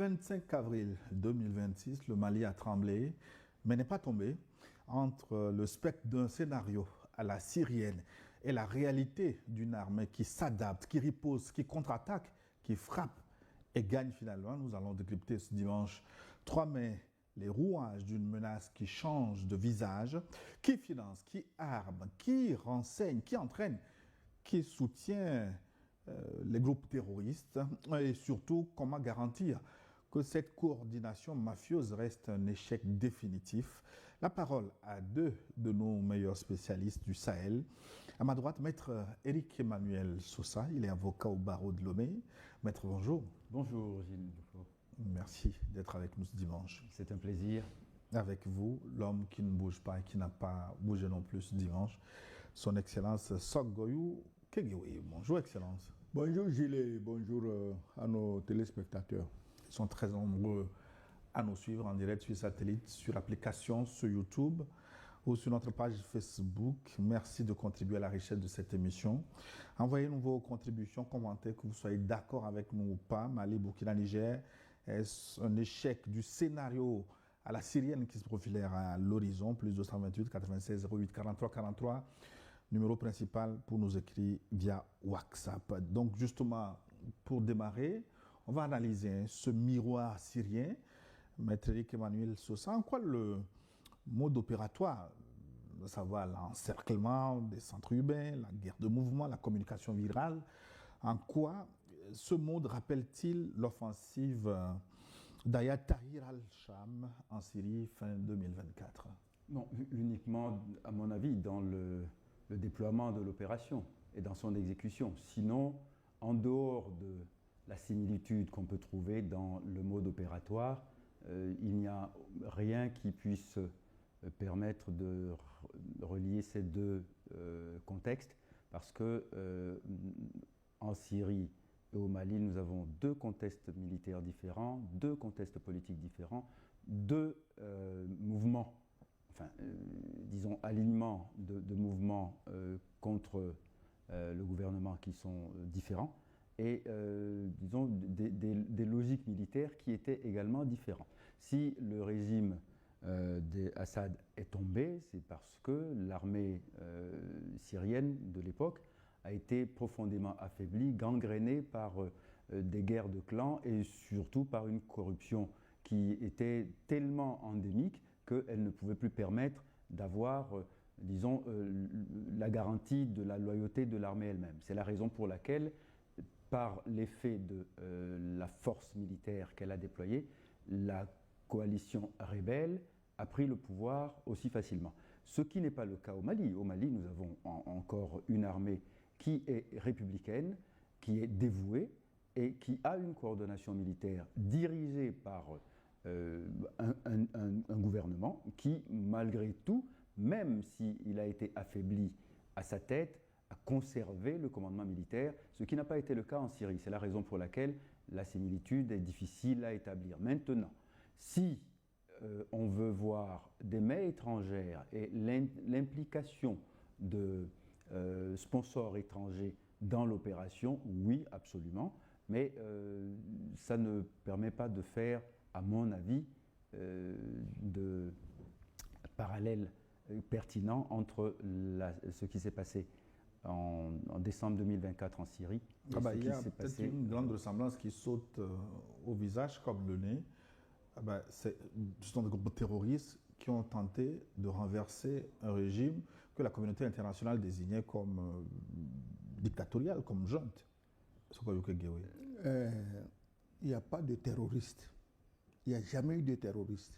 25 avril 2026, le Mali a tremblé, mais n'est pas tombé, entre le spectre d'un scénario à la syrienne et la réalité d'une armée qui s'adapte, qui riposte, qui contre-attaque, qui frappe et gagne finalement. Nous allons décrypter ce dimanche 3 mai les rouages d'une menace qui change de visage, qui finance, qui arme, qui renseigne, qui entraîne, qui soutient les groupes terroristes et surtout comment garantir que cette coordination mafieuse reste un échec définitif. La parole à deux de nos meilleurs spécialistes du Sahel. À ma droite, maître Éric Emmanuel Sosa, il est avocat au barreau de Lomé. Maître, bonjour. Bonjour Gilles Dufault. Merci d'être avec nous ce dimanche. C'est un plaisir. Avec vous, l'homme qui ne bouge pas et qui n'a pas bougé non plus ce dimanche, son Excellence Soggoyou Kegewe. Bonjour Excellence. Bonjour Gilles et bonjour à nos téléspectateurs. Ils sont très nombreux à nous suivre en direct sur satellite, sur l'application, sur YouTube ou sur notre page Facebook. Merci de contribuer à la richesse de cette émission. Envoyez-nous vos contributions, commentez que vous soyez d'accord avec nous ou pas. Mali, Burkina, Niger, est-ce un échec du scénario à la syrienne qui se profilait à l'horizon? Plus 228 96 08 43 43. Numéro principal pour nous écrire via WhatsApp. Donc justement, pour démarrer, on va analyser ce miroir syrien. Maître Éric Emmanuel Sosa, en quoi le mode opératoire, à savoir l'encerclement des centres urbains, la guerre de mouvement, la communication virale, en quoi ce mode rappelle-t-il l'offensive d'Ayat Tahrir al-Sham en Syrie fin 2024? Non, uniquement, à mon avis, dans le déploiement de l'opération et dans son exécution. Sinon, en dehors de la similitude qu'on peut trouver dans le mode opératoire, il n'y a rien qui puisse permettre de relier ces deux contextes, parce que en Syrie et au Mali, nous avons deux contextes militaires différents, deux contextes politiques différents, deux mouvements, disons alignements de mouvements contre le gouvernement qui sont différents, et disons des logiques militaires qui étaient également différentes. Si le régime d'Assad est tombé, c'est parce que l'armée syrienne de l'époque a été profondément affaiblie, gangrénée par des guerres de clans et surtout par une corruption qui était tellement endémique qu'elle ne pouvait plus permettre d'avoir, disons, la garantie de la loyauté de l'armée elle-même. C'est la raison pour laquelle, par l'effet de la force militaire qu'elle a déployée, la coalition rebelle a pris le pouvoir aussi facilement. Ce qui n'est pas le cas au Mali. Au Mali, nous avons encore une armée qui est républicaine, qui est dévouée et qui a une coordination militaire dirigée par un gouvernement qui, malgré tout, même s'il a été affaibli à sa tête, a conservé le commandement militaire, ce qui n'a pas été le cas en Syrie. C'est la raison pour laquelle la similitude est difficile à établir. Maintenant, si on veut voir des mains étrangères et l'implication de sponsors étrangers dans l'opération, oui, absolument, mais ça ne permet pas de faire, à mon avis, de parallèle pertinent entre ce qui s'est passé en décembre 2024 en Syrie. Il y a peut-être une grande ressemblance qui saute au visage comme le nez. Ce sont des groupes terroristes qui ont tenté de renverser un régime que la communauté internationale désignait comme dictatorial, comme junte. Il n'y a pas de terroristes. Il n'y a jamais eu de terroristes.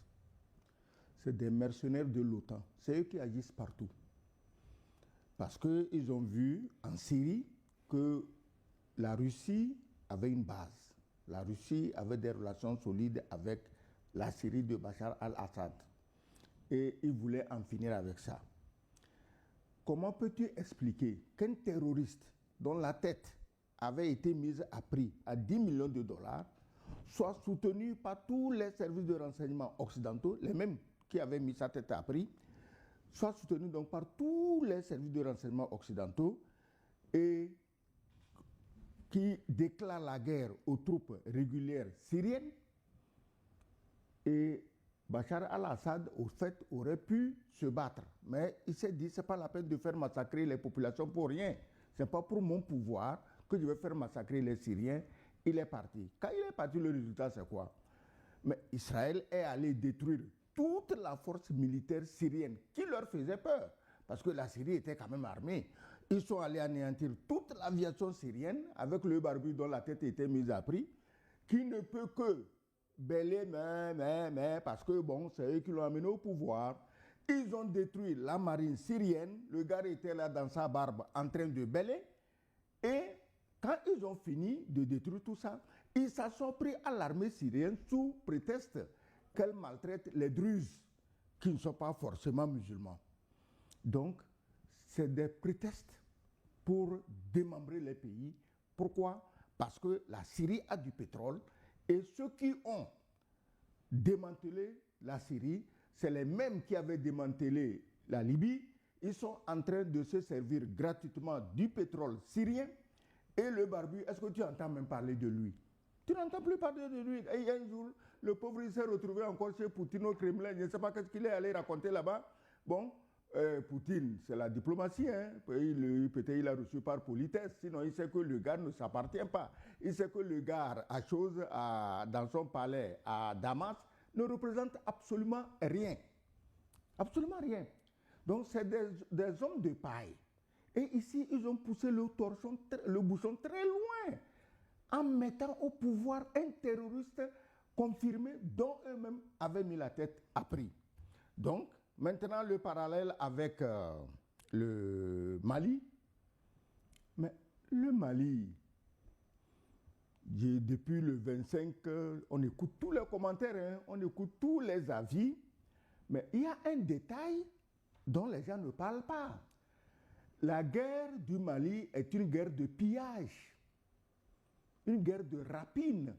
C'est des mercenaires de l'OTAN. C'est eux qui agissent partout. Parce qu'ils ont vu en Syrie que la Russie avait une base. La Russie avait des relations solides avec la Syrie de Bachar al-Assad. Et ils voulaient en finir avec ça. Comment peux-tu expliquer qu'un terroriste dont la tête avait été mise à prix à 10 millions de dollars soit soutenu par tous les services de renseignement occidentaux, les mêmes qui avaient mis sa tête à prix, soit soutenu donc par tous les services de renseignement occidentaux et qui déclare la guerre aux troupes régulières syriennes Et Bachar al-Assad, au fait, aurait pu se battre. Mais il s'est dit, ce n'est pas la peine de faire massacrer les populations pour rien. Ce n'est pas pour mon pouvoir que je vais faire massacrer les Syriens. Il est parti. Quand il est parti, le résultat, c'est quoi? Mais Israël est allé détruire toute la force militaire syrienne qui leur faisait peur. Parce que la Syrie était quand même armée. Ils sont allés anéantir toute l'aviation syrienne avec le barbu dont la tête était mise à prix, qui ne peut que bêler, mais, parce que bon, c'est eux qui l'ont amené au pouvoir. Ils ont détruit la marine syrienne. Le gars était là dans sa barbe en train de bêler. Et quand ils ont fini de détruire tout ça, ils s'en sont pris à l'armée syrienne sous prétexte qu'elle maltraite les Druzes, qui ne sont pas forcément musulmans. Donc, c'est des prétextes pour démembrer les pays. Pourquoi? Parce que la Syrie a du pétrole et ceux qui ont démantelé la Syrie, c'est les mêmes qui avaient démantelé la Libye. Ils sont en train de se servir gratuitement du pétrole syrien. Et le barbu, est-ce que tu entends même parler de lui? Tu n'entends plus parler de lui. Et un jour, le pauvre, il s'est retrouvé encore chez Poutine au Kremlin. Je ne sais pas ce qu'il est allé raconter là-bas. Bon, Poutine, c'est la diplomatie. Hein. Peut-être il a reçu par politesse. Sinon, il sait que le gars ne s'appartient pas. Il sait que le gars a chose dans son palais à Damas ne représente absolument rien. Absolument rien. Donc, c'est des hommes de paille. Et ici, ils ont poussé le bouchon très loin en mettant au pouvoir un terroriste confirmé dont eux-mêmes avaient mis la tête à prix. Donc, maintenant, le parallèle avec le Mali. Mais le Mali, depuis le 25, on écoute tous les commentaires, hein, on écoute tous les avis, mais il y a un détail dont les gens ne parlent pas. La guerre du Mali est une guerre de pillage, une guerre de rapine,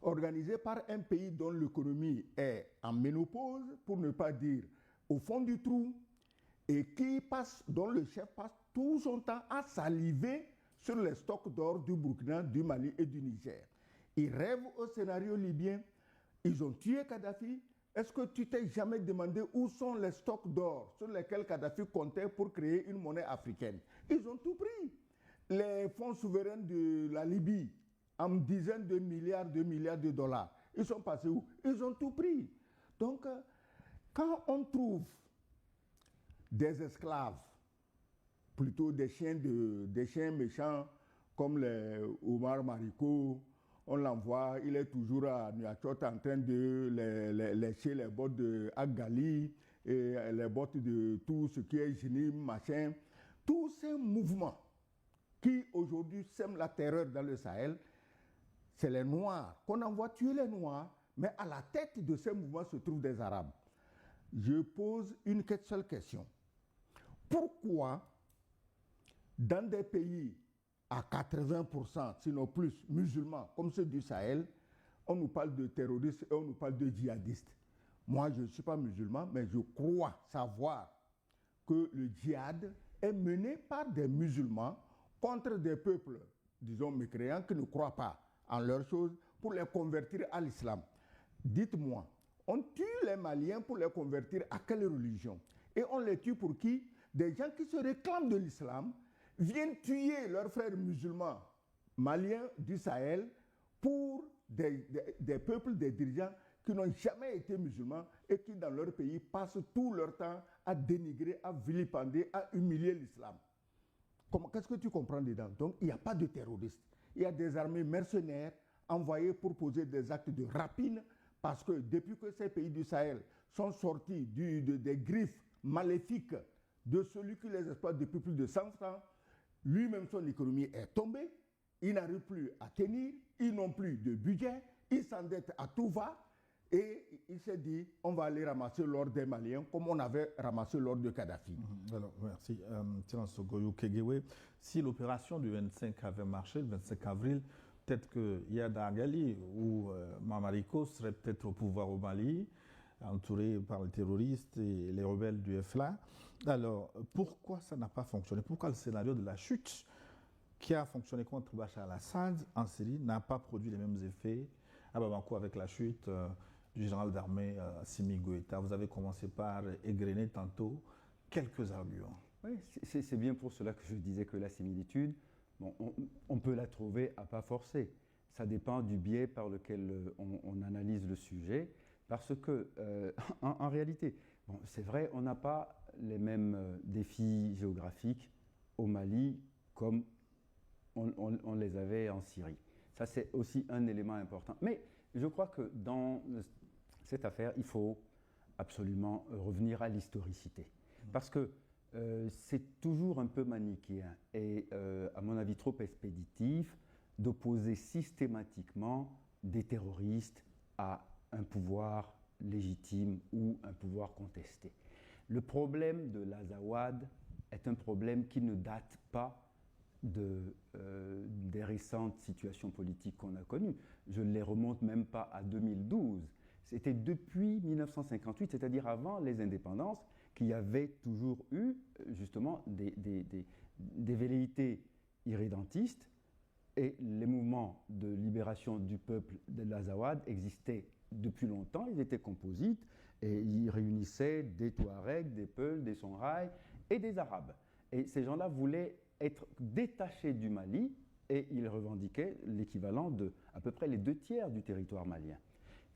organisée par un pays dont l'économie est en ménopause, pour ne pas dire au fond du trou, et dont le chef passe tout son temps à saliver sur les stocks d'or du Burkina, du Mali et du Niger. Ils rêvent au scénario libyen. Ils ont tué Kadhafi. Est-ce que tu t'es jamais demandé où sont les stocks d'or sur lesquels Kadhafi comptait pour créer une monnaie africaine? Ils ont tout pris. Les fonds souverains de la Libye, en dizaines de milliards de dollars, ils sont passés où? Ils ont tout pris. Donc, quand on trouve des esclaves, plutôt des chiens méchants comme les Omar Mariko, on l'envoie, il est toujours à Nouakchott en train de lécher les bottes de Agali et les bottes de tout ce qui est Génie, machin. Tous ces mouvements qui aujourd'hui sèment la terreur dans le Sahel, c'est les Noirs qu'on envoie tuer les Noirs, mais à la tête de ces mouvements se trouvent des Arabes. Je pose une seule question. Pourquoi, dans des pays à 80%, sinon plus, musulmans, comme ceux du Sahel, on nous parle de terroristes et on nous parle de djihadistes? Moi, je ne suis pas musulman, mais je crois savoir que le djihad est mené par des musulmans contre des peuples, disons, mécréants, qui ne croient pas en leurs choses, pour les convertir à l'islam. Dites-moi, on tue les Maliens pour les convertir à quelle religion? Et on les tue pour qui? Des gens qui se réclament de l'islam viennent tuer leurs frères musulmans maliens du Sahel pour des peuples, des dirigeants qui n'ont jamais été musulmans et qui, dans leur pays, passent tout leur temps à dénigrer, à vilipender, à humilier l'islam. Qu'est-ce que tu comprends dedans? Donc, il n'y a pas de terroristes. Il y a des armées mercenaires envoyées pour poser des actes de rapine, parce que depuis que ces pays du Sahel sont sortis des griffes maléfiques de celui qui les exploite depuis plus de 100 ans, lui-même son économie est tombée, il n'arrive plus à tenir, ils n'ont plus de budget, ils s'endettent à tout va, et il s'est dit, on va aller ramasser l'or des Maliens comme on avait ramassé l'or de Kadhafi. Alors, merci. Tsiranso Goyo Kegewe, si l'opération du 25 avait marché, le 25 avril, peut-être que Yada Agali ou Mamariko serait peut-être au pouvoir au Mali, entouré par les terroristes et les rebelles du FLA. Alors, pourquoi ça n'a pas fonctionné? Pourquoi le scénario de la chute qui a fonctionné contre Bachar al-Assad en Syrie n'a pas produit les mêmes effets à Bamako avec la chute du général d'armée Assimi Goïta. Vous avez commencé par égrener tantôt quelques arguments. Oui, c'est bien pour cela que je disais que la similitude, bon, on peut la trouver à pas forcer. Ça dépend du biais par lequel on analyse le sujet, parce que, en réalité, bon, c'est vrai, on n'a pas les mêmes défis géographiques au Mali comme on les avait en Syrie. Ça, c'est aussi un élément important. Mais je crois que dans cette affaire, il faut absolument revenir à l'historicité. Parce que c'est toujours un peu manichéen et, à mon avis, trop expéditif d'opposer systématiquement des terroristes à un pouvoir légitime ou un pouvoir contesté. Le problème de l'Azawad est un problème qui ne date pas des récentes situations politiques qu'on a connues. Je ne les remonte même pas à 2012. C'était depuis 1958, c'est-à-dire avant les indépendances, qu'il y avait toujours eu justement des velléités irrédentistes, et les mouvements de libération du peuple de l'Azawad existaient depuis longtemps. Ils étaient composites et ils réunissaient des Touaregs, des Peuls, des Songhai et des Arabes. Et ces gens-là voulaient être détachés du Mali et ils revendiquaient l'équivalent de à peu près les 2/3 du territoire malien.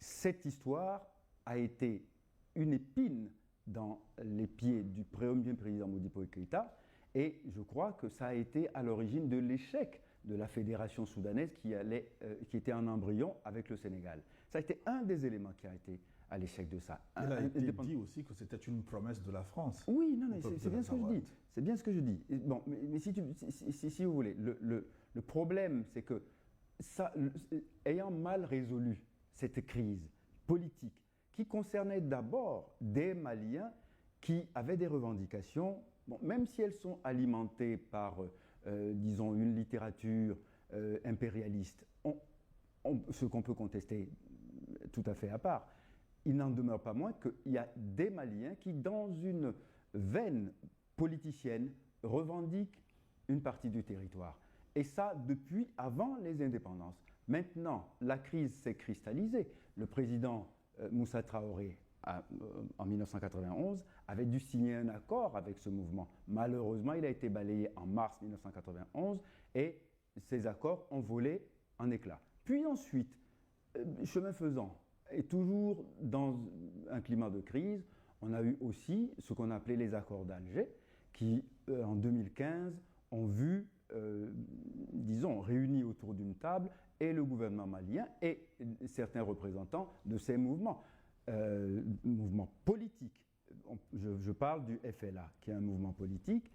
Cette histoire a été une épine dans les pieds du premier président Modibo Keïta, et je crois que ça a été à l'origine de l'échec de la fédération soudanaise qui était en embryon avec le Sénégal. Ça a été un des éléments qui a été à l'échec de ça. Il a été dit aussi que c'était une promesse de la France. Oui, non, c'est bien ce que je dis. C'est bien ce que je dis. Bon, mais si vous voulez, le problème, c'est que ça, ayant mal résolu cette crise politique qui concernait d'abord des Maliens qui avaient des revendications, bon, même si elles sont alimentées par, disons, une littérature impérialiste, ce qu'on peut contester tout à fait à part, il n'en demeure pas moins qu'il y a des Maliens qui, dans une veine politicienne, revendiquent une partie du territoire. Et ça, depuis avant les indépendances. Maintenant, la crise s'est cristallisée. Le président Moussa Traoré, en 1991, avait dû signer un accord avec ce mouvement. Malheureusement, il a été balayé en mars 1991 et ces accords ont volé en éclats. Puis ensuite, chemin faisant, et toujours dans un climat de crise, on a eu aussi ce qu'on appelait les accords d'Alger, qui, en 2015, ont vu, disons, réunis autour d'une table, et le gouvernement malien et certains représentants de ces mouvements politiques. Je parle du FLA, qui est un mouvement politique,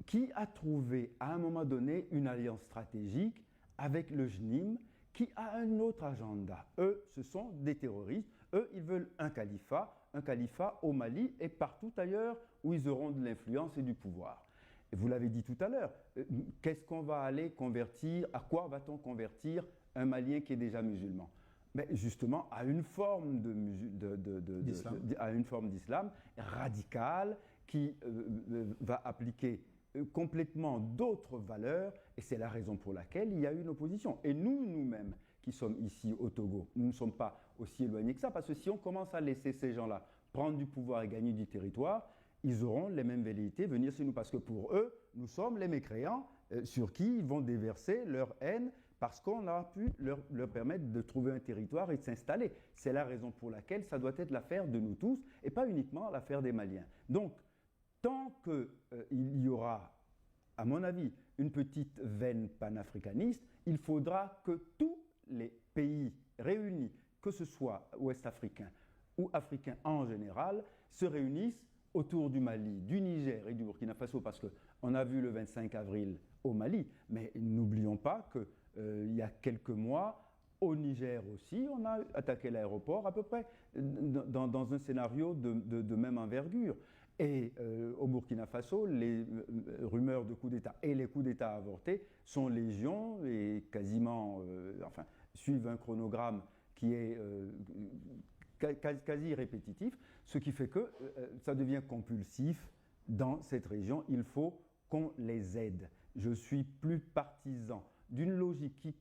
qui a trouvé à un moment donné une alliance stratégique avec le JNIM, qui a un autre agenda. Eux, ce sont des terroristes. Eux, ils veulent un califat au Mali et partout ailleurs où ils auront de l'influence et du pouvoir. Et vous l'avez dit tout à l'heure, qu'est-ce qu'on va aller convertir, à quoi va-t-on convertir un Malien qui est déjà musulman? Mais justement, à une forme d'islam radicale qui va appliquer complètement d'autres valeurs, et c'est la raison pour laquelle il y a eu une opposition. Et nous-mêmes, qui sommes ici au Togo, nous ne sommes pas aussi éloignés que ça, parce que si on commence à laisser ces gens-là prendre du pouvoir et gagner du territoire, ils auront les mêmes velléités venir chez nous, parce que pour eux, nous sommes les mécréants sur qui ils vont déverser leur haine, parce qu'on a pu leur permettre de trouver un territoire et de s'installer. C'est la raison pour laquelle ça doit être l'affaire de nous tous, et pas uniquement l'affaire des Maliens. Donc, tant qu'il y aura, à mon avis, une petite veine panafricaniste, il faudra que tous les pays réunis, que ce soit ouest-africains ou africains en général, se réunissent autour du Mali, du Niger et du Burkina Faso, parce qu'on a vu le 25 avril au Mali, mais n'oublions pas qu'il y a quelques mois, au Niger aussi, on a attaqué l'aéroport à peu près dans un scénario de même envergure. Et au Burkina Faso, les rumeurs de coup d'État et les coups d'État avortés sont légion et quasiment, suivent un chronogramme qui est quasi répétitif, ce qui fait que ça devient compulsif dans cette région. Il faut qu'on les aide. Je suis plus partisan d'une logique qui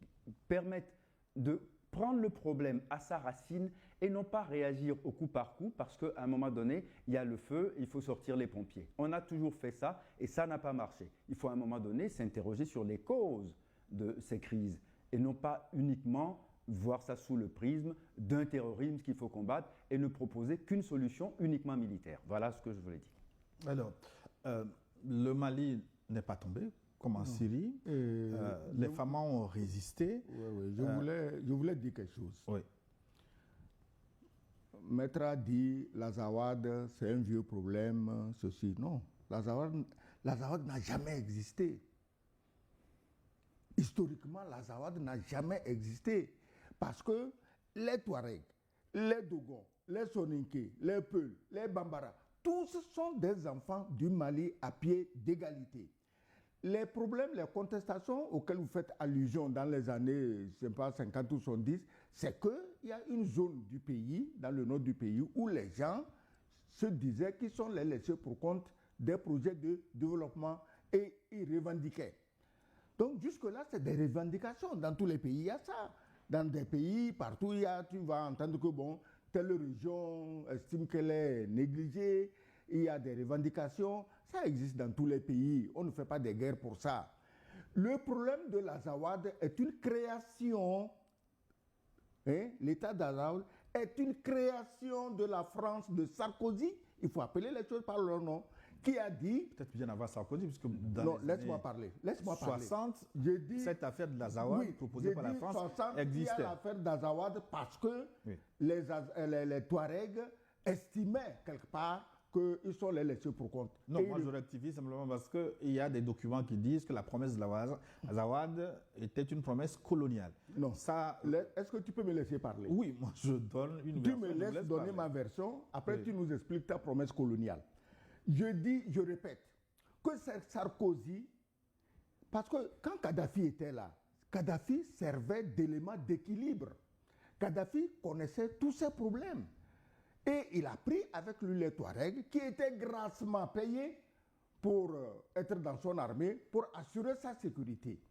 permette de prendre le problème à sa racine et non pas réagir au coup par coup parce qu'à un moment donné, il y a le feu, il faut sortir les pompiers. On a toujours fait ça et ça n'a pas marché. Il faut à un moment donné s'interroger sur les causes de ces crises et non pas uniquement voir ça sous le prisme d'un terrorisme qu'il faut combattre et ne proposer qu'une solution uniquement militaire. Voilà ce que je voulais dire. Alors, le Mali n'est pas tombé, comme en Syrie. Les femmes ont résisté. Oui, je voulais dire quelque chose. Oui. Maître a dit l'Azawad, c'est un vieux problème, ceci. Non, l'Azawad n'a jamais existé. Historiquement, l'Azawad n'a jamais existé. Parce que les Touaregs, les Dogons, les Soninké, les Peuls, les Bambara, tous sont des enfants du Mali à pied d'égalité. Les problèmes, les contestations auxquelles vous faites allusion dans les années, je sais pas, 50 ou 70, c'est qu'il y a une zone du pays, dans le nord du pays, où les gens se disaient qu'ils sont les laissés pour compte des projets de développement et ils revendiquaient. Donc jusque-là, c'est des revendications. Dans tous les pays, il y a ça. Dans des pays, partout, tu vas entendre que bon, telle région estime qu'elle est négligée, il y a des revendications. Ça existe dans tous les pays. On ne fait pas des guerres pour ça. Le problème de l'Azawad est une création. L'État d'Azawad est une création de la France de Sarkozy. Il faut appeler les choses par leur nom. Qui a dit... Peut-être bien avant Sarkozy, puisque dans non, les laisse-moi années parler. 60, cette affaire de l'Azawad proposée par la France existait. Il y a l'affaire d'Azawad parce que oui. les Touaregs estimaient quelque part qu'ils sont les laissés pour compte. Non, moi je rectifie simplement parce qu'il y a des documents qui disent que la promesse de l'Azawad était une promesse coloniale. Non. Est-ce que tu peux me laisser parler? Oui, moi je donne une version. Tu me laisses donner ma version, après tu nous expliques ta promesse coloniale. Je répète, que Sarkozy, parce que quand Kadhafi était là, Kadhafi servait d'élément d'équilibre. Kadhafi connaissait tous ces problèmes. Et il a pris avec lui les Touaregs qui étaient grassement payés pour être dans son armée, pour assurer sa sécurité.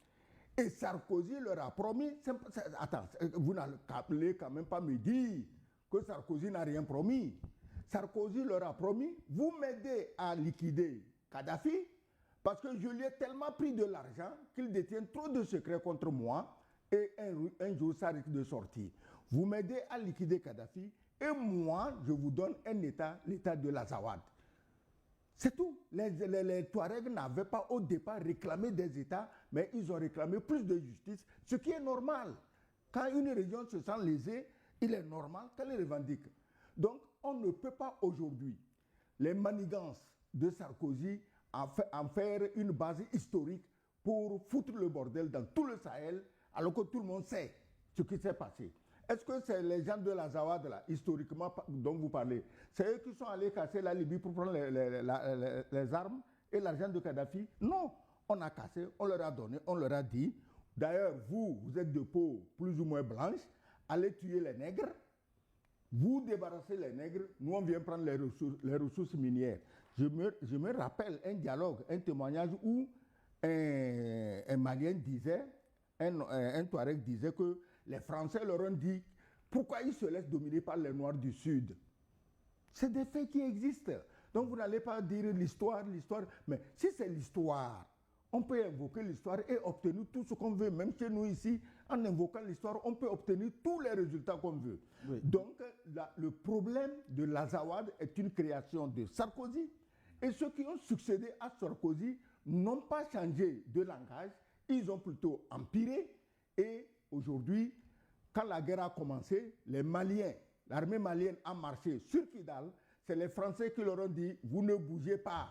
Et Sarkozy leur a promis, attends, vous n'allez quand même pas me dire que Sarkozy n'a rien promis. Sarkozy leur a promis, vous m'aidez à liquider Kadhafi parce que je lui ai tellement pris de l'argent qu'il détient trop de secrets contre moi et un jour ça risque de sortir. Vous m'aidez à liquider Kadhafi et moi je vous donne un État, l'État de l'Azawad. C'est tout. Les Touaregs n'avaient pas au départ réclamé des États, mais ils ont réclamé plus de justice, ce qui est normal. Quand une région se sent lésée, il est normal qu'elle revendique. Donc, on ne peut pas aujourd'hui, les manigances de Sarkozy, en faire une base historique pour foutre le bordel dans tout le Sahel, alors que tout le monde sait ce qui s'est passé. Est-ce que c'est les gens de l'Azawad, là, historiquement, dont vous parlez, c'est eux qui sont allés casser la Libye pour prendre les armes et l'argent de Kadhafi? Non, on a cassé, on leur a donné, on leur a dit, d'ailleurs, vous êtes de peau plus ou moins blanche, allez tuer les nègres, vous débarrassez les nègres, nous on vient prendre les ressources minières. Je me rappelle un dialogue, un témoignage où un Malien disait, un Touareg disait que les Français leur ont dit pourquoi ils se laissent dominer par les Noirs du Sud. C'est des faits qui existent. Donc vous n'allez pas dire l'histoire, mais si c'est l'histoire, on peut invoquer l'histoire et obtenir tout ce qu'on veut. Même chez nous ici, en invoquant l'histoire, on peut obtenir tous les résultats qu'on veut. Oui. Donc, le problème de l'Azawad est une création de Sarkozy. Et ceux qui ont succédé à Sarkozy n'ont pas changé de langage, ils ont plutôt empiré. Et aujourd'hui, quand la guerre a commencé, les Maliens, l'armée malienne a marché sur Kidal. C'est les Français qui leur ont dit, vous ne bougez pas.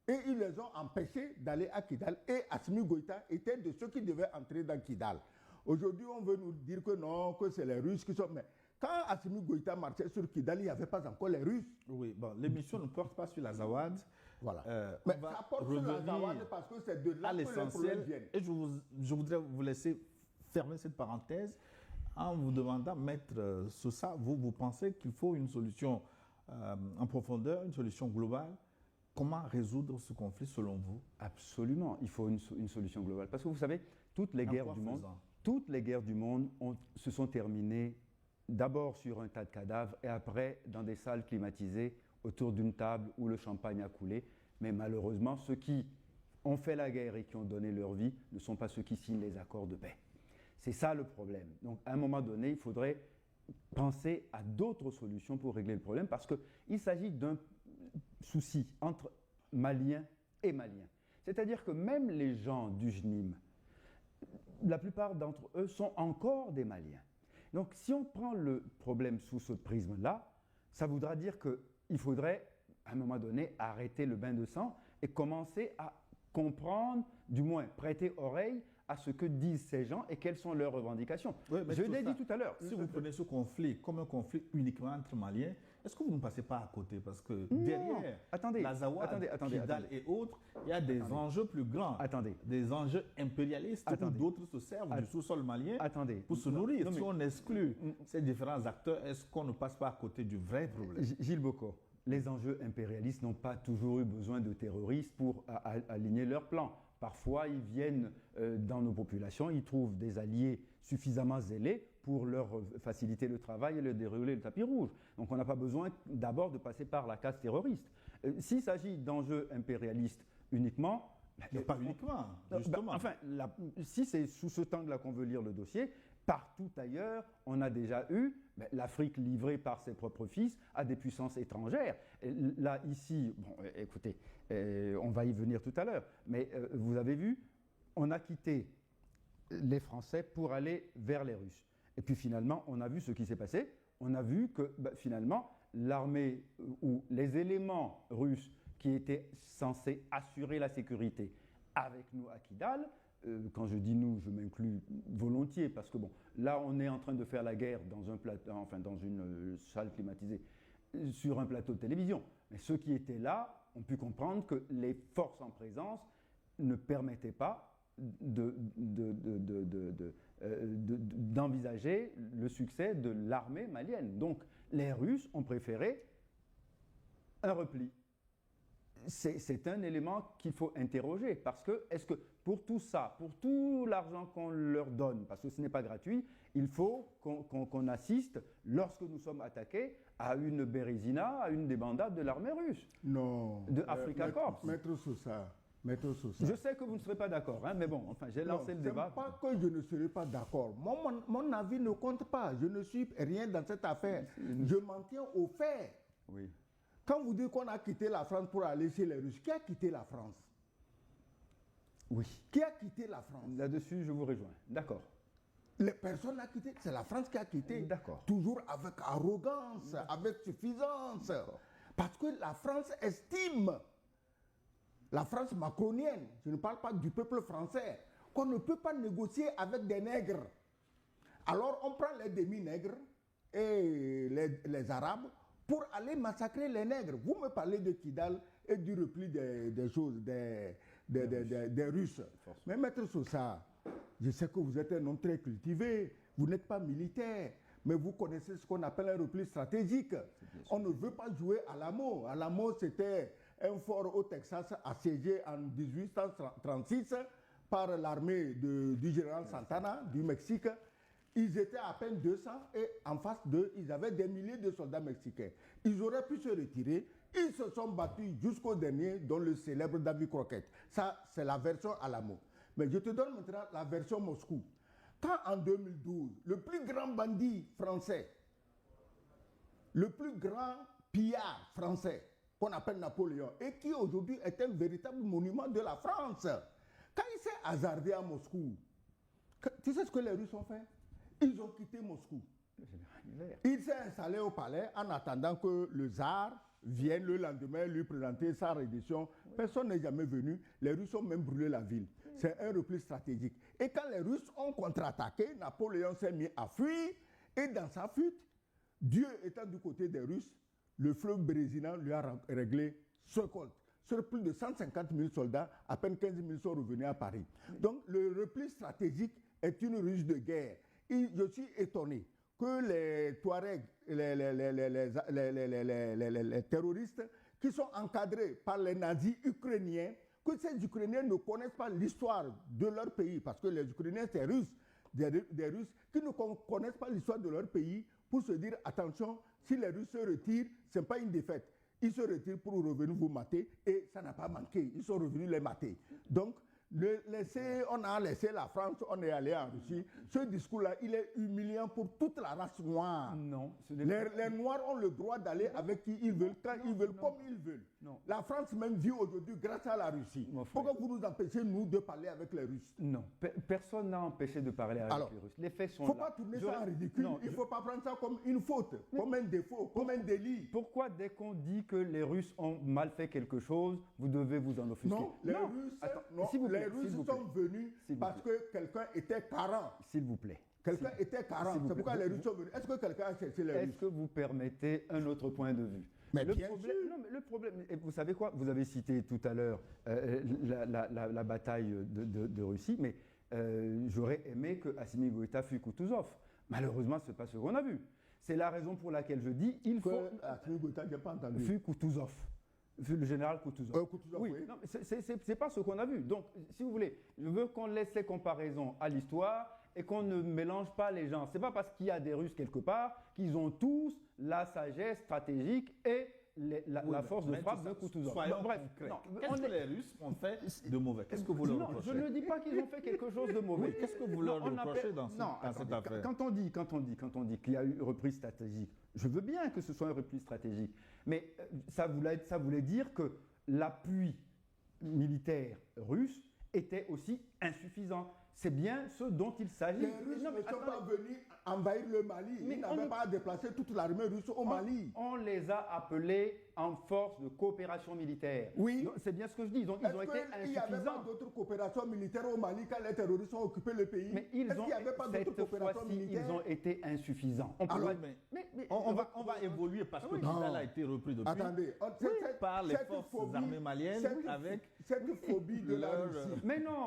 Et ils les ont empêchés d'aller à Kidal. Et Assimi Goïta était de ceux qui devaient entrer dans Kidal. Aujourd'hui, on veut nous dire que non, que c'est les Russes qui sont... Mais quand Assimi Goïta marchait sur Kidal, il n'y avait pas encore les Russes. Oui, bon, l'émission ne porte pas sur l'Azawad. Voilà. Mais ça porte sur l'Azawad parce que c'est de là que les problèmes viennent. Et je voudrais vous laisser fermer cette parenthèse en vous demandant, Maître Sosa, vous pensez qu'il faut une solution en profondeur, une solution globale Comment résoudre ce conflit selon vous? Absolument, il faut une solution globale. Parce que vous savez, toutes les guerres du monde se sont terminées d'abord sur un tas de cadavres et après dans des salles climatisées autour d'une table où le champagne a coulé. Mais malheureusement, ceux qui ont fait la guerre et qui ont donné leur vie ne sont pas ceux qui signent les accords de paix. C'est ça le problème. Donc à un moment donné, il faudrait penser à d'autres solutions pour régler le problème parce qu'il s'agit d'un souci entre Maliens et Maliens. C'est-à-dire que même les gens du JNIM, la plupart d'entre eux sont encore des Maliens. Donc si on prend le problème sous ce prisme-là, ça voudra dire qu'il faudrait à un moment donné arrêter le bain de sang et commencer à comprendre, du moins prêter oreille à ce que disent ces gens et quelles sont leurs revendications. Oui, je l'ai dit tout à l'heure. Si vous prenez ce conflit comme un conflit uniquement entre Maliens, est-ce que vous ne passez pas à côté? Parce que derrière l'Azawad, Kidal et autres, il y a des enjeux plus grands, des enjeux impérialistes où d'autres se servent du sous-sol malien pour se nourrir. Si on exclut ces différents acteurs, est-ce qu'on ne passe pas à côté du vrai problème? Gilles Bocco, les enjeux impérialistes n'ont pas toujours eu besoin de terroristes pour aligner leurs plans. Parfois, ils viennent dans nos populations, ils trouvent des alliés suffisamment zélés pour leur faciliter le travail et leur dérouler le tapis rouge. Donc on n'a pas besoin d'abord de passer par la case terroriste. S'il s'agit d'enjeux impérialistes uniquement... pas uniquement, justement. Si c'est sous ce angle-là qu'on veut lire le dossier, partout ailleurs, on a déjà eu l'Afrique livrée par ses propres fils à des puissances étrangères. Et là, ici, bon, écoutez, on va y venir tout à l'heure, mais vous avez vu, on a quitté les Français pour aller vers les Russes. Et puis finalement, on a vu ce qui s'est passé. On a vu que finalement, l'armée ou les éléments russes qui étaient censés assurer la sécurité avec nous à Kidal, quand je dis nous, je m'inclus volontiers parce que bon, là, on est en train de faire la guerre dans dans une salle climatisée, sur un plateau de télévision. Mais ceux qui étaient là ont pu comprendre que les forces en présence ne permettaient pas d'envisager le succès de l'armée malienne. Donc, les Russes ont préféré un repli. C'est un élément qu'il faut interroger parce que, est-ce que pour tout ça, pour tout l'argent qu'on leur donne, parce que ce n'est pas gratuit, il faut qu'on assiste, lorsque nous sommes attaqués, à une bérésina, à une débandade de l'armée russe. Non. De Africa Corps. Maître Sousa. Je sais que vous ne serez pas d'accord, hein, mais bon, enfin, j'ai lancé le débat. Ce n'est pas que je ne serai pas d'accord. Mon avis ne compte pas. Je ne suis rien dans cette affaire. Je m'en tiens aux faits. Oui. Quand vous dites qu'on a quitté la France pour aller chez les Russes, qui a quitté la France? Oui. Qui a quitté la France? Là-dessus, je vous rejoins. D'accord. Les personnes n'ont quitté, c'est la France qui a quitté. D'accord. Toujours avec arrogance, avec suffisance. Parce que la France estime, la France macronienne, je ne parle pas du peuple français, qu'on ne peut pas négocier avec des nègres. Alors on prend les demi-nègres et les Arabes pour aller massacrer les nègres. Vous me parlez de Kidal et du repli des choses, des Russes. Mais Maître Sousa, je sais que vous êtes un homme très cultivé, vous n'êtes pas militaire, mais vous connaissez ce qu'on appelle un repli stratégique. On ne veut pas jouer à Alamo. Alamo, c'était un fort au Texas assiégé en 1836 par l'armée du général Santana du Mexique. Ils étaient à peine 200 et en face d'eux, ils avaient des milliers de soldats mexicains. Ils auraient pu se retirer. Ils se sont battus jusqu'au dernier, dont le célèbre David Crockett. Ça, c'est la version Alamo. Mais je te donne maintenant la version Moscou. Quand en 2012, le plus grand bandit français, le plus grand pillard français, qu'on appelle Napoléon, et qui aujourd'hui est un véritable monument de la France, quand il s'est hasardé à Moscou, tu sais ce que les Russes ont fait? Ils ont quitté Moscou. Il s'est installé au palais en attendant que le tsar vienne le lendemain lui présenter sa reddition. Personne n'est jamais venu. Les Russes ont même brûlé la ville. C'est un repli stratégique. Et quand les Russes ont contre-attaqué, Napoléon s'est mis à fuir. Et dans sa fuite, Dieu étant du côté des Russes, le fleuve Bérésina lui a réglé ce compte. Sur plus de 150 000 soldats, à peine 15 000 sont revenus à Paris. Donc le repli stratégique est une ruse de guerre. Et je suis étonné que les Touaregs, les terroristes qui sont encadrés par les nazis ukrainiens, que ces Ukrainiens ne connaissent pas l'histoire de leur pays, parce que les Ukrainiens, c'est Russes, des Russes qui ne connaissent pas l'histoire de leur pays, pour se dire, attention, si les Russes se retirent, ce n'est pas une défaite. Ils se retirent pour revenir vous mater, et ça n'a pas manqué. Ils sont revenus les mater. Donc, on a laissé la France, on est allé en Russie. Ce discours-là, il est humiliant pour toute la race noire. Non. Les Noirs ont le droit d'aller avec qui ils veulent, quand ils veulent, comme ils veulent. Non. La France même vit aujourd'hui grâce à la Russie. Pourquoi vous nous empêchez, nous, de parler avec les Russes? Non. Personne n'a empêché de parler avec les Russes. Les faits sont là. Il ne faut pas tourner ça en ridicule. Il ne faut pas prendre ça comme une faute, comme un défaut, comme un délit. Pourquoi dès qu'on dit que les Russes ont mal fait quelque chose, vous devez vous en offusquer? Non, les Russes sont venus parce que quelqu'un était carent. S'il vous plaît. Quelqu'un était carent. C'est pourquoi les Russes sont venus. Est-ce que quelqu'un a cherché les Russes? Est-ce que vous permettez un autre point de vue? Mais le bien problème, sûr. non, mais le problème, et vous savez quoi? Vous avez cité tout à l'heure la bataille de Russie, mais j'aurais aimé que Assimi Goïta fût Kutuzov. Malheureusement, ce n'est pas ce qu'on a vu. C'est la raison pour laquelle je dis il faut. Assimi Goïta, je n'ai pas entendu. Fût Kutuzov. Le général Kutuzov. Kutuzov, oui. Non, c'est pas ce qu'on a vu. Donc, si vous voulez, je veux qu'on laisse les comparaisons à l'histoire et qu'on ne mélange pas les gens. C'est pas parce qu'il y a des Russes quelque part qu'ils ont tous la sagesse stratégique et la force de frappe de Kutuzov. Bref, qu'est-ce que les Russes ont fait de mauvais? Qu'est-ce que vous leur reprochez? Je ne dis pas qu'ils ont fait quelque chose de mauvais. Oui, qu'est-ce que vous leur reprochez dans cette affaire? Quand on dit qu'il y a eu une reprise stratégique, je veux bien que ce soit une reprise stratégique, mais ça voulait dire que l'appui militaire russe était aussi insuffisant. C'est bien ce dont il s'agit. Les Russes ne sont pas venus envahir le Mali. Ils n'avaient pas à déplacer toute l'armée russe au Mali. On les a appelés en force de coopération militaire. Oui. C'est bien ce que je dis. Ils ont été insuffisants. Il n'y avait pas d'autres coopérations militaires au Mali quand les terroristes ont occupé le pays. Mais cette fois-ci, ils ont été insuffisants. On va évoluer parce que Kidal a été repris depuis. Attendez, par les forces armées maliennes avec cette phobie de la Russie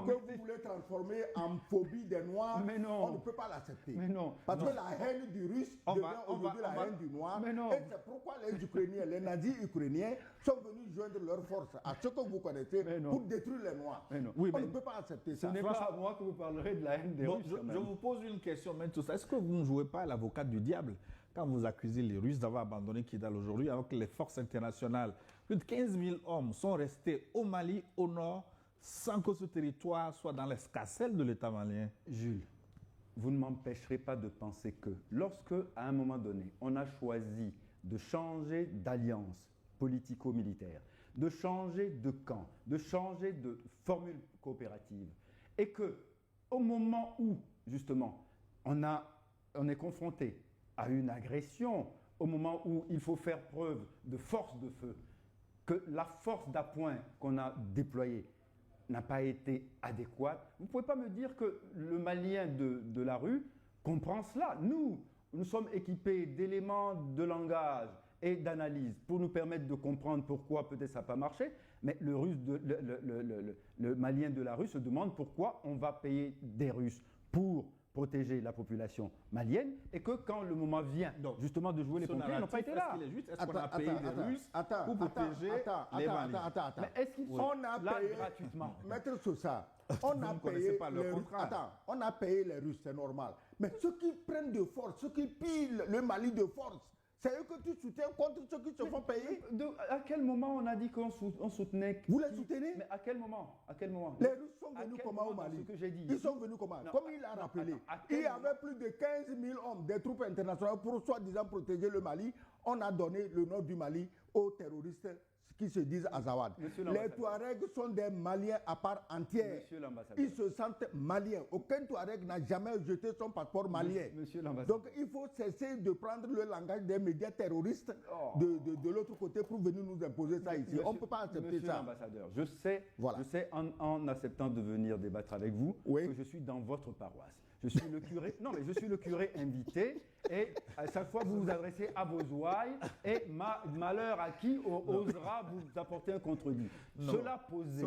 que vous voulez transformer en phobie des Noirs, on ne peut pas l'accepter. Parce que la haine du Russe devient aujourd'hui la haine du Noir. Et c'est pourquoi les Ukrainiens, les nazis ukrainiens sont venus joindre leurs forces à ce que vous connaissez pour détruire les Noirs. On ne peut pas accepter ça. Ce n'est pas à moi que vous parlerez de la haine des Russes. Je vous pose une question, mais tout ça. Est-ce que vous ne jouez pas l'avocat du diable quand vous accusez les Russes d'avoir abandonné Kidal aujourd'hui alors que les forces internationales, plus de 15 000 hommes sont restés au Mali, au nord, sans que ce territoire soit dans l'escarcelle de l'État malien? Jules, vous ne m'empêcherez pas de penser que lorsque, à un moment donné, on a choisi de changer d'alliance politico-militaire, de changer de camp, de changer de formule coopérative, et que, au moment où, justement, on est confronté à une agression, au moment où il faut faire preuve de force de feu, que la force d'appoint qu'on a déployée n'a pas été adéquate. Vous ne pouvez pas me dire que le Malien de la rue comprend cela. Nous sommes équipés d'éléments de langage et d'analyse pour nous permettre de comprendre pourquoi peut-être ça n'a pas marché, mais le Malien de la rue se demande pourquoi on va payer des Russes pour protéger la population malienne et que quand le moment vient justement de jouer les pompiers, ils n'ont pas été là. Est-ce qu'on a payé les Russes pour protéger les Maliens? Mais est-ce qu'ils sont là gratuitement? Maître Sosa, on a payé les Russes, c'est normal. Mais ceux qui prennent de force, ceux qui pillent le Mali de force, c'est eux que tu soutiens contre ceux qui se font payer? À quel moment on a dit qu'on soutenait? Vous les soutenez? Mais à quel moment? Les Russes sont venus comment au Mali? Ils sont venus comment? Comme il a rappelé, il y avait plus de 15 000 hommes des troupes internationales pour soi-disant protéger le Mali. On a donné le nord du Mali aux terroristes qui se disent Azawad. Les Touaregs sont des Maliens à part entière. Ils se sentent maliens. Aucun Touareg n'a jamais jeté son passeport malien. Donc il faut cesser de prendre le langage des médias terroristes de l'autre côté pour venir nous imposer ça ici. On ne peut pas accepter ça. L'ambassadeur, je sais en acceptant de venir débattre avec vous que je suis dans votre paroisse. Je suis le curé, non mais je suis le curé invité et à chaque fois vous vous adressez à vos ouailles et malheur à qui osera vous apporter un contredit. Cela posé.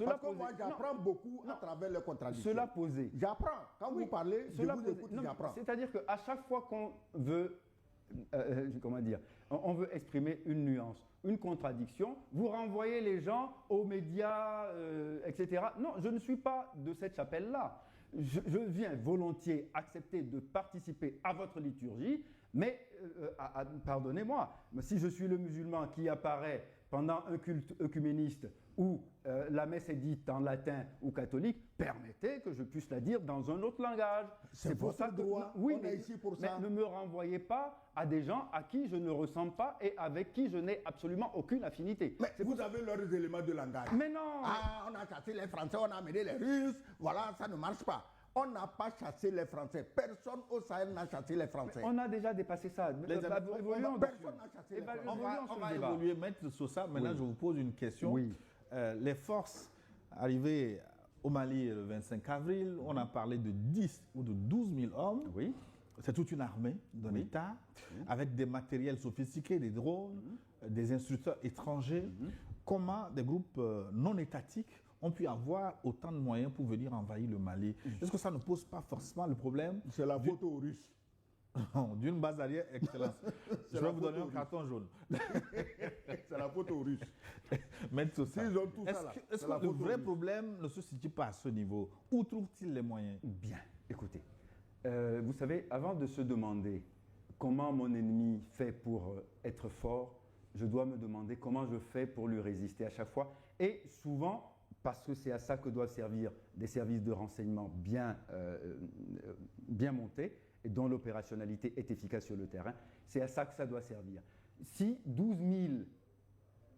Parce que moi j'apprends beaucoup à travers les contradictions. Cela posé. J'apprends. Quand vous parlez, je vous écoute, j'apprends. C'est-à-dire qu'à chaque fois qu'on veut, on veut exprimer une nuance, une contradiction, vous renvoyez les gens aux médias, etc. Non, je ne suis pas de cette chapelle-là. Je viens volontiers accepter de participer à votre liturgie, mais pardonnez-moi, si je suis le musulman qui apparaît pendant un culte œcuméniste où la messe est dite en latin ou catholique, permettez que je puisse la dire dans un autre langage. C'est pour ça que oui, on est ici pour ça. Mais ne me renvoyez pas à des gens à qui je ne ressemble pas et avec qui je n'ai absolument aucune affinité. Mais vous avez leurs éléments de langage. Mais non. Ah, on a chassé les Français, on a amené les Russes, voilà, ça ne marche pas. On n'a pas chassé les Français. Personne au Sahel n'a chassé les Français. Mais on a déjà dépassé ça. Évoluons personne n'a chassé les Français. On va évoluer, Maître Sosa. Maintenant, Oui. je vous pose une question. Oui. Les forces arrivées au Mali le 25 avril, on a parlé de 10 ou de 12 000 hommes. Oui. C'est toute une armée d'un État, avec des matériels sophistiqués, des drones, des instructeurs étrangers. Comment des groupes non étatiques ont pu avoir autant de moyens pour venir envahir le Mali? Est-ce que ça ne pose pas forcément le problème? C'est la faute aux Russes. D'une base arrière, excellence. Je vais vous donner un carton jaune. C'est la faute aux Russes. Maître Sosa, S'ils ont tout ça là, est-ce c'est la que le faute aux vrai Russes. problème ne se situe pas à ce niveau? Où trouve-t-il les moyens? Bien, écoutez. Vous savez, avant de se demander comment mon ennemi fait pour être fort, je dois me demander comment je fais pour lui résister à chaque fois. Et souvent, parce que c'est à ça que doivent servir des services de renseignement bien montés et dont l'opérationnalité est efficace sur le terrain, c'est à ça que ça doit servir. Si 12 000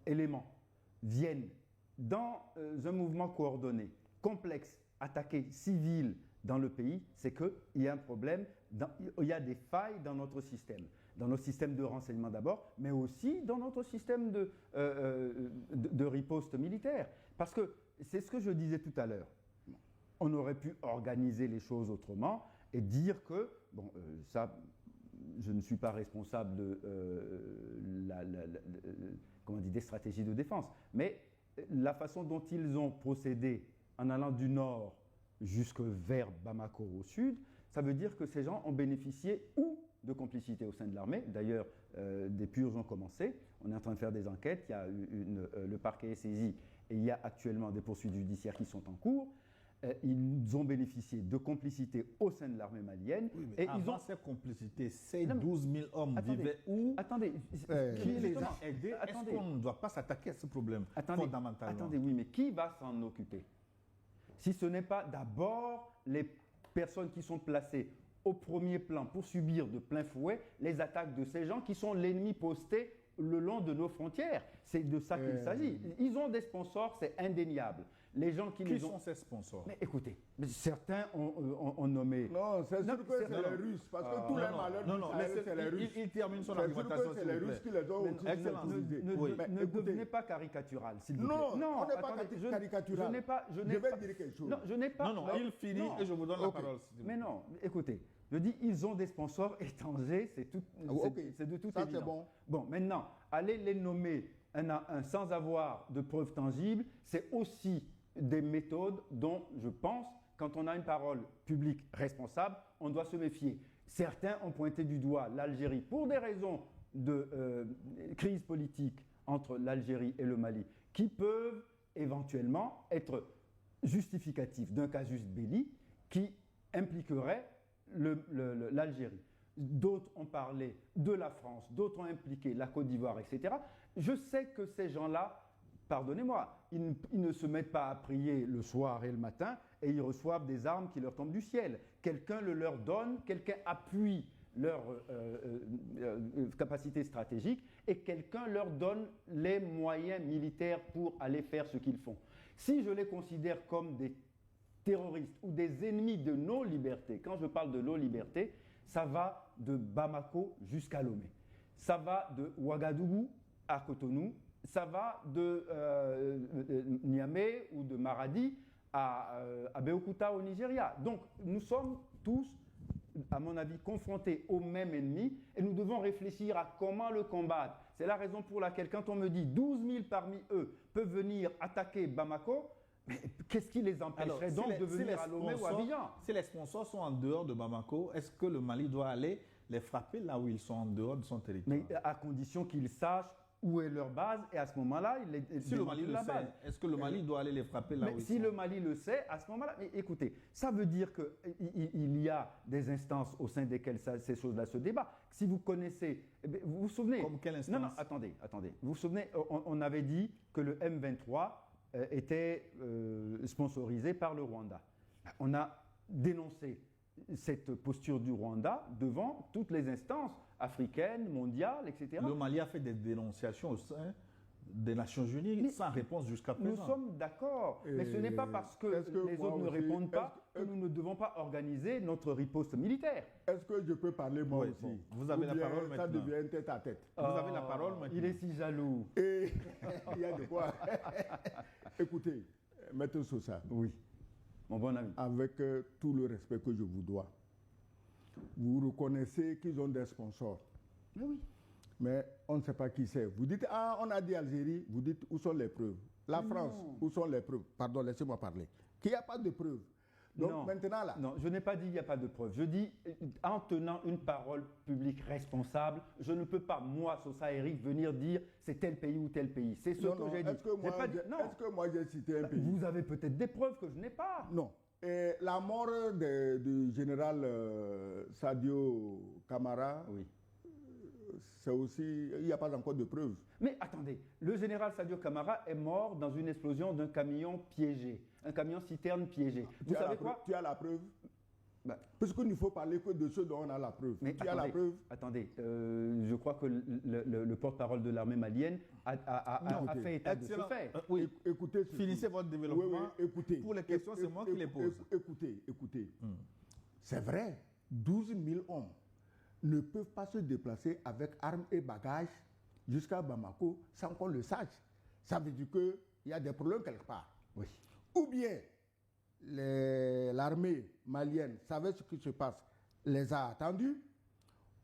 éléments viennent dans un mouvement coordonné, complexe, attaquer civil dans le pays, c'est qu'il y a un problème, il y a des failles dans notre système de renseignement d'abord, mais aussi dans notre système de riposte militaire. Parce que c'est ce que je disais tout à l'heure. On aurait pu organiser les choses autrement et dire que, bon, ça, je ne suis pas responsable des stratégies de défense, mais la façon dont ils ont procédé en allant du nord jusque vers Bamako au sud, ça veut dire que ces gens ont bénéficié ou de complicité au sein de l'armée. D'ailleurs, des purges ont commencé. On est en train de faire des enquêtes. Il y a le parquet est saisi et il y a actuellement des poursuites judiciaires qui sont en cours. Ils ont bénéficié de complicité au sein de l'armée malienne. Oui, mais et avant ils ont cette complicité, ces 12 000 hommes vivaient où? Attendez, Qui les justement, a aidés? Est-ce attendez. qu'on ne doit pas s'attaquer à ce problème fondamentalement? Attendez, oui, mais qui va s'en occuper? Si ce n'est pas d'abord les personnes qui sont placées au premier plan pour subir de plein fouet les attaques de ces gens qui sont l'ennemi posté le long de nos frontières. C'est de ça qu'il s'agit. Ils ont des sponsors, c'est indéniable. Les gens Qui sont ces sponsors? Mais écoutez, certains ont nommé... Non, c'est sûr que c'est non. les Russes, parce que tous les malheurs Non, du Sahel, c'est les Russes. il termine son C'est sûr argumentation, que c'est s'il les vous Russes plaît. qui les ont aussi Excellence. utilisés. Ne Écoutez, devenez pas caricatural, s'il vous plaît. Non, on n'est pas attendez, caricatural. Je n'ai pas... Je vais dire quelque chose. Non, je n'ai pas... Non, il finit et je vous donne la parole. s'il vous Mais plaît. non, écoutez, je dis, ils ont des sponsors étrangers, c'est de toute ça, évidence. c'est bon. Bon, maintenant, aller les nommer un à un sans avoir de preuves tangibles, c'est aussi des méthodes dont je pense, quand on a une parole publique responsable, on doit se méfier. Certains ont pointé du doigt l'Algérie pour des raisons de crise politique entre l'Algérie et le Mali, qui peuvent éventuellement être justificatifs d'un casus belli qui impliquerait l'Algérie. D'autres ont parlé de la France, d'autres ont impliqué la Côte d'Ivoire, etc. Je sais que ces gens-là, pardonnez-moi, ils ne se mettent pas à prier le soir et le matin et ils reçoivent des armes qui leur tombent du ciel. Quelqu'un le leur donne, quelqu'un appuie leur capacité stratégique et quelqu'un leur donne les moyens militaires pour aller faire ce qu'ils font. Si je les considère comme des terroristes ou des ennemis de nos libertés, quand je parle de nos libertés, ça va de Bamako jusqu'à Lomé. Ça va de Ouagadougou à Cotonou. Ça va de Niamey ou de Maradi à Abeokuta au Nigeria. Donc nous sommes tous, à mon avis, confrontés au même ennemi et nous devons réfléchir à comment le combattre. C'est la raison pour laquelle quand on me dit 12 000 parmi eux peuvent venir attaquer Bamako, mais qu'est-ce qui les empêcherait de venir à Lomé ou à Abidjan? Si les sponsors sont en dehors de Bamako, est-ce que le Mali doit aller les frapper là où ils sont en dehors de son territoire. Mais à condition qu'ils sachent où est leur base, et à ce moment-là, Si le Mali le sait, est-ce que le Mali doit aller les frapper là où mais ils si sont? le Mali le sait, à ce moment-là, mais écoutez, ça veut dire qu'il y a des instances au sein desquelles ces choses-là se débattent. Si vous connaissez, vous vous souvenez... Comme quelle instance? Non, attendez. Vous vous souvenez, on avait dit que le M23 était sponsorisé par le Rwanda. On a dénoncé cette posture du Rwanda devant toutes les instances africaines, mondiales, etc. Le Mali a fait des dénonciations au sein des Nations Unies Mais sans réponse jusqu'à Nous présent. sommes d'accord, mais ce n'est pas parce que les autres ne répondent pas que nous ne devons pas organiser notre riposte militaire. Est-ce que je peux parler moi Oui, aussi? bon, vous avez Ou la bien parole ça maintenant. devient tête à tête. Vous avez la parole maintenant. Il est si jaloux. Et il y a de quoi. Écoutez, Maître Sosa, Oui, mon bon ami. avec tout le respect que je vous dois, vous reconnaissez qu'ils ont des sponsors. Mais oui. Mais on ne sait pas qui c'est. Vous dites, ah, on a dit Algérie, vous dites, où sont les preuves? La Mais France, non. où sont les preuves? Pardon, laissez-moi parler. Qu'il n'y a pas de preuves. Donc Non. maintenant là, Non, je n'ai pas dit qu'il n'y a pas de preuves. Je dis, en tenant une parole publique responsable, je ne peux pas, moi, Sosa Eric, venir dire c'est tel pays ou tel pays. C'est ce non, que non, j'ai dit. est-ce que J'ai moi, pas dit- non. est-ce que moi j'ai cité un pays? Vous avez peut-être des preuves que je n'ai pas. Non. Et la mort du général Sadio Camara, Oui. c'est aussi, il n'y a pas encore de preuves. Mais attendez, le général Sadio Camara est mort dans une explosion d'un camion piégé, un camion citerne piégé. Vous savez quoi? Tu as la preuve? Bah, Parce qu'il ne faut parler que de ceux dont on a la preuve. mais Tu as la preuve? attendez, je crois que le porte-parole de l'armée malienne a ok. fait état de ce Excellent. fait. Oui, Écoutez ceci. finissez votre développement. Oui, oui, écoutez. Pour les questions, c'est moi qui les pose. Écoutez. C'est vrai, 12 000 hommes ne peuvent pas se déplacer avec armes et bagages jusqu'à Bamako sans qu'on le sache. Ça veut dire qu'il y a des problèmes quelque part. Oui. Ou bien l'armée malienne savait ce qui se passe, les a attendus,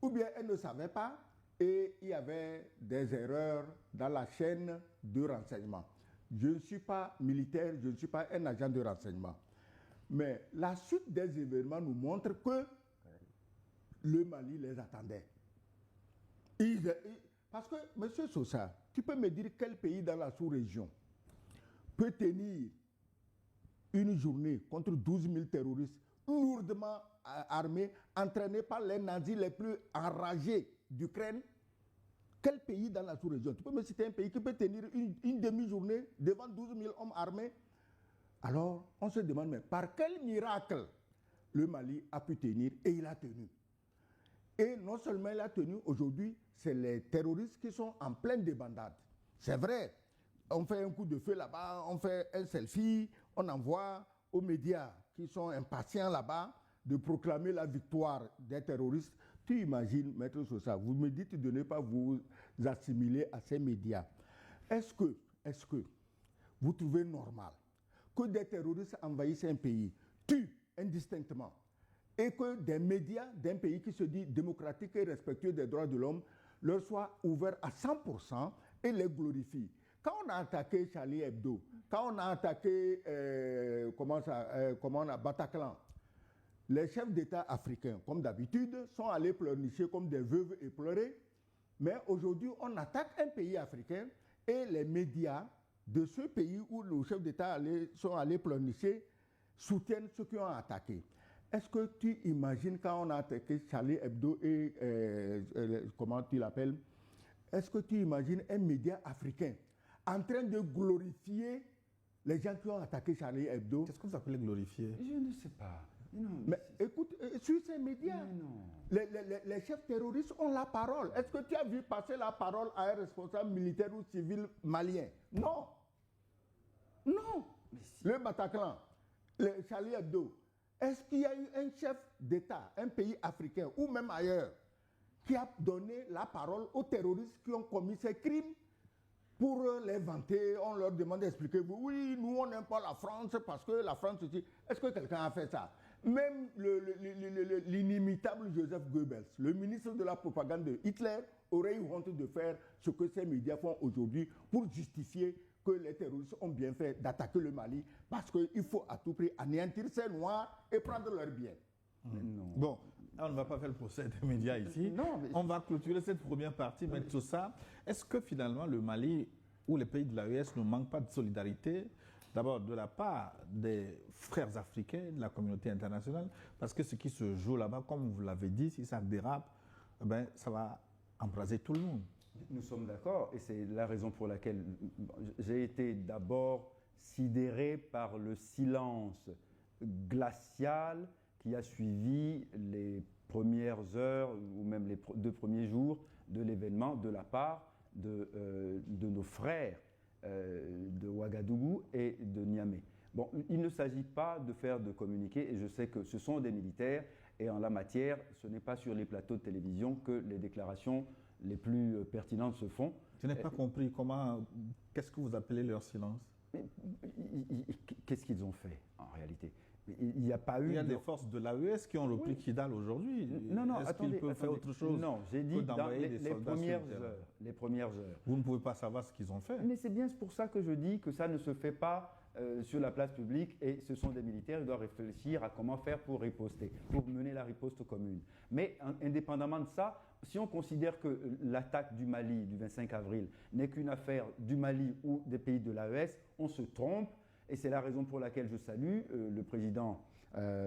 ou bien elle ne savait pas et il y avait des erreurs dans la chaîne de renseignement. Je ne suis pas militaire, je ne suis pas un agent de renseignement. Mais la suite des événements nous montre que le Mali les attendait. Parce que, M. Sosa, tu peux me dire quel pays dans la sous-région peut tenir une journée contre 12 000 terroristes lourdement armés, entraînés par les nazis les plus enragés d'Ukraine? Quel pays dans la sous-région? Tu peux me citer un pays qui peut tenir une demi-journée devant 12 000 hommes armés? Alors, on se demande, mais par quel miracle le Mali a pu tenir? Et il a tenu. Et non seulement il a tenu, aujourd'hui, c'est les terroristes qui sont en pleine débandade. C'est vrai, on fait un coup de feu là-bas, on fait un selfie, on envoie aux médias qui sont impatients là-bas de proclamer la victoire des terroristes. Tu imagines, Maître Sosa, vous me dites de ne pas vous assimiler à ces médias. Est-ce que vous trouvez normal que des terroristes envahissent un pays, tuent indistinctement, et que des médias d'un pays qui se dit démocratique et respectueux des droits de l'homme leur soient ouverts à 100% et les glorifient? Quand on a attaqué Charlie Hebdo, quand on a attaqué Bataclan, les chefs d'État africains, comme d'habitude, sont allés pleurnicher comme des veuves et pleurer. Mais aujourd'hui, on attaque un pays africain et les médias de ce pays où les chefs d'État sont allés pleurnicher soutiennent ceux qui ont attaqué. Est-ce que tu imagines quand on a attaqué Charlie Hebdo et comment tu l'appelles? Est-ce que tu imagines un média africain en train de glorifier les gens qui ont attaqué Charlie Hebdo? Qu'est-ce que vous appelez glorifier? Je ne sais pas. Non, Mais écoute, sur ces médias, mais non. les chefs terroristes ont la parole. Est-ce que tu as vu passer la parole à un responsable militaire ou civil malien? Non. Non. Mais si. Le Bataclan, le Charlie Hebdo. Est-ce qu'il y a eu un chef d'État, un pays africain ou même ailleurs, qui a donné la parole aux terroristes qui ont commis ces crimes pour les vanter? On leur demande d'expliquer, oui, nous on n'aime pas la France parce que la France aussi. Est-ce que quelqu'un a fait ça? Même l'inimitable Joseph Goebbels, le ministre de la propagande de Hitler, aurait eu honte de faire ce que ces médias font aujourd'hui pour justifier que les terroristes ont bien fait d'attaquer le Mali parce qu'il faut à tout prix anéantir ces Noirs et prendre leurs biens. Mais non. Bon, on ne va pas faire le procès des médias ici. Non, mais... On va clôturer cette première partie, mais tout ça, est-ce que finalement le Mali ou les pays de l'AES ne manquent pas de solidarité, d'abord de la part des frères africains, de la communauté internationale, parce que ce qui se joue là-bas, comme vous l'avez dit, si ça dérape, ben, ça va embraser tout le monde. Nous sommes d'accord, et c'est la raison pour laquelle j'ai été d'abord sidéré par le silence glacial qui a suivi les premières heures ou même les 2 premiers jours de l'événement de la part de nos frères de Ouagadougou et de Niamey. Bon, il ne s'agit pas de faire de communiqué, et je sais que ce sont des militaires, et en la matière, ce n'est pas sur les plateaux de télévision que les déclarations les plus pertinentes se font. Je n'ai pas compris qu'est-ce que vous appelez leur silence? Qu'est-ce qu'ils ont fait en réalité? Il n'y a pas eu. Il y a des forces de l'AES qui ont repris Kidal aujourd'hui. Non, est-ce qu'ils peuvent faire autre chose? Non, j'ai dit dans les premières heures. Vous ne pouvez pas savoir ce qu'ils ont fait. Mais c'est bien pour ça que je dis que ça ne se fait pas sur la place publique, et ce sont des militaires, ils doivent réfléchir à comment faire pour riposter, pour mener la riposte commune. Mais indépendamment de ça, si on considère que l'attaque du Mali du 25 avril n'est qu'une affaire du Mali ou des pays de l'AES, on se trompe, et c'est la raison pour laquelle je salue le président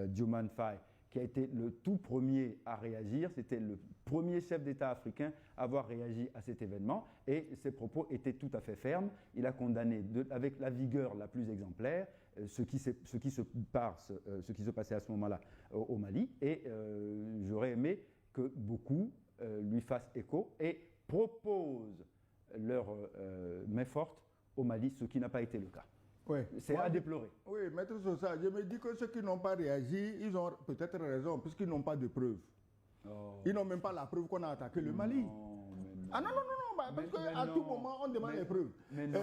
Diomaye Faye, qui a été le tout premier à réagir. C'était le premier chef d'État africain à avoir réagi à cet événement, et ses propos étaient tout à fait fermes. Il a condamné avec la vigueur la plus exemplaire ce qui se passait à ce moment-là au Mali, et j'aurais aimé que beaucoup lui fassent écho et proposent leur main forte au Mali, ce qui n'a pas été le cas. Oui. C'est à déplorer. Oui, maître Sosa, je me dis que ceux qui n'ont pas réagi, ils ont peut-être raison, puisqu'ils n'ont pas de preuves. Oh. Ils n'ont même pas la preuve qu'on a attaqué le Mali. Ah non, parce qu'à tout moment, on demande les preuves. Mais non.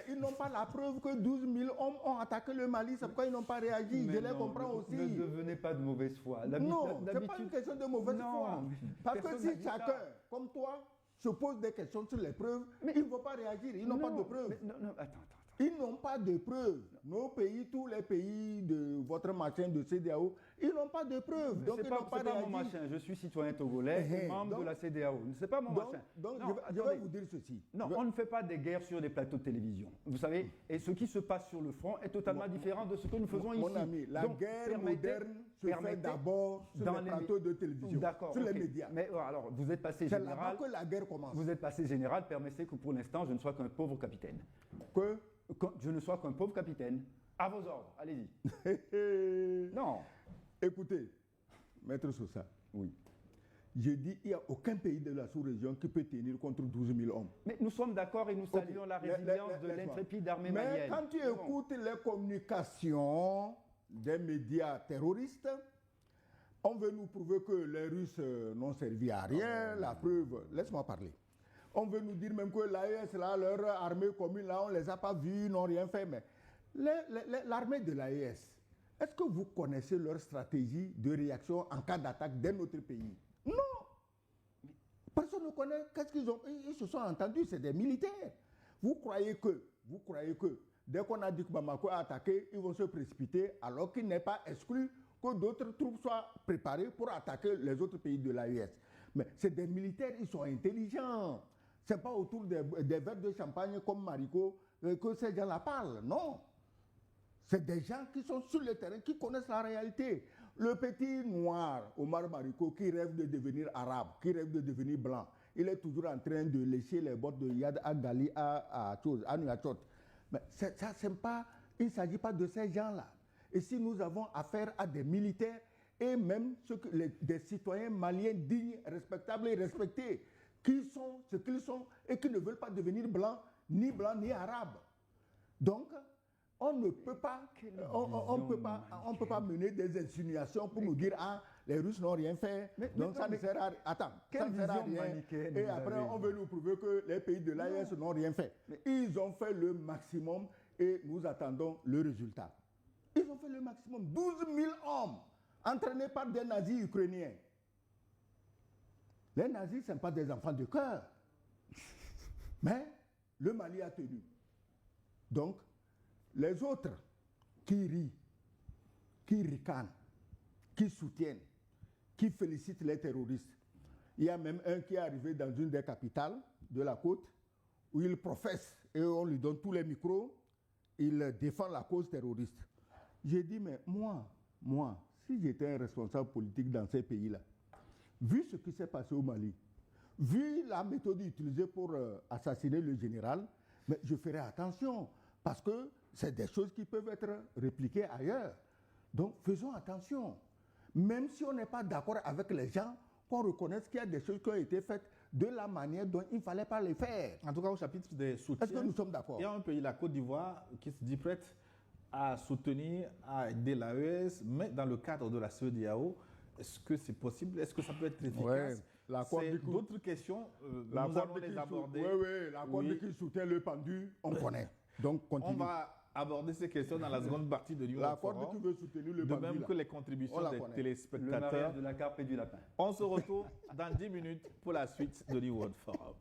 Ils n'ont pas la preuve que 12 000 hommes ont attaqué le Mali, c'est pourquoi ils n'ont pas réagi. Je les comprends aussi. Ne devenez pas de mauvaise foi. Non, ce n'est pas une question de mauvaise foi. Parce que si chacun, comme toi, se pose des questions sur les preuves, mais ils ne vont pas réagir, ils n'ont pas de preuves. Attends. Ils n'ont pas de preuves. Nos pays, tous les pays de votre machin de CEDEAO, ils n'ont pas de preuves. Donc, ce n'est pas mon machin. Je suis citoyen togolais, membre de la CEDEAO. Ce n'est pas mon machin. Donc, je vais vous dire ceci. Non, on ne fait pas des guerres sur des plateaux de télévision. Vous savez, et ce qui se passe sur le front est totalement différent de ce que nous faisons ici. Mon ami, la guerre moderne se fait d'abord sur les plateaux de télévision, sur les médias. Mais alors, vous êtes passé général. C'est là-bas que la guerre commence. Vous êtes passé général, permettez que pour l'instant, je ne sois qu'un pauvre capitaine. Que je ne sois qu'un pauvre capitaine. À vos ordres, allez-y. Non. Écoutez, Maître Sosa. Oui. Je dis qu'il n'y a aucun pays de la sous-région qui peut tenir contre 12 000 hommes. Mais nous sommes d'accord et nous saluons la résilience de l'intrépide armée malienne. Mais quand tu écoutes les communications des médias terroristes, on veut nous prouver que les Russes n'ont servi à rien. La preuve, laisse-moi parler. On veut nous dire même que l'AES, là, leur armée commune, là, on ne les a pas vus, ils n'ont rien fait. Mais l'armée de l'AES, est-ce que vous connaissez leur stratégie de réaction en cas d'attaque d'un autre pays? Non. Personne ne connaît. Qu'est-ce qu'ils ont? Ils se sont entendus, c'est des militaires. Vous croyez que, dès qu'on a dit que Bamako a attaqué, ils vont se précipiter, alors qu'il n'est pas exclu que d'autres troupes soient préparées pour attaquer les autres pays de l'AES. Mais c'est des militaires, ils sont intelligents. Ce n'est pas autour des verres de champagne comme Marico que ces gens-là parlent, non. C'est des gens qui sont sur le terrain, qui connaissent la réalité. Le petit noir, Omar Marico, qui rêve de devenir arabe, qui rêve de devenir blanc, il est toujours en train de lécher les bottes de Yad Agali à Nouakchott. Mais ça, il ne s'agit pas de ces gens-là. Et si nous avons affaire à des militaires et même des citoyens maliens dignes, respectables et respectés, qui sont ce qu'ils sont et qui ne veulent pas devenir blancs ni arabes. Donc, on ne peut pas, on peut pas mener des insinuations pour nous dire les Russes n'ont rien fait, donc ça ne sert à rien. Attends, ça ne sert à rien. Et après, on veut nous prouver que les pays de l'AES n'ont rien fait. Ils ont fait le maximum et nous attendons le résultat. Ils ont fait le maximum. 12 000 hommes entraînés par des nazis ukrainiens. Les nazis, ce ne sont pas des enfants de cœur. Mais le Mali a tenu. Donc, les autres qui rient, qui ricanent, qui soutiennent, qui félicitent les terroristes. Il y a même un qui est arrivé dans une des capitales de la côte où il professe et on lui donne tous les micros, il défend la cause terroriste. J'ai dit, mais moi, si j'étais un responsable politique dans ces pays-là, vu ce qui s'est passé au Mali, vu la méthode utilisée pour assassiner le général, mais je ferais attention parce que c'est des choses qui peuvent être répliquées ailleurs. Donc faisons attention. Même si on n'est pas d'accord avec les gens, qu'on reconnaisse qu'il y a des choses qui ont été faites de la manière dont il ne fallait pas les faire. En tout cas, au chapitre des soutiens, est-ce que nous sommes d'accord? Il y a un pays, la Côte d'Ivoire, qui se dit prête à soutenir, à aider l'AES, mais dans le cadre de la CEDEAO, est-ce que c'est possible? Est-ce que ça peut être efficace? C'est d'autres questions, nous allons les aborder. Oui, l'accord de qui soutient le pendu, on connaît. Donc, continue. On va aborder ces questions dans la seconde partie de l'Union Forum. L'accord de qui veut soutenir le pendu. De même que les contributions des téléspectateurs. Le mariage de la carpe et du lapin. On se retrouve dans 10 minutes pour la suite de l'Union Forum.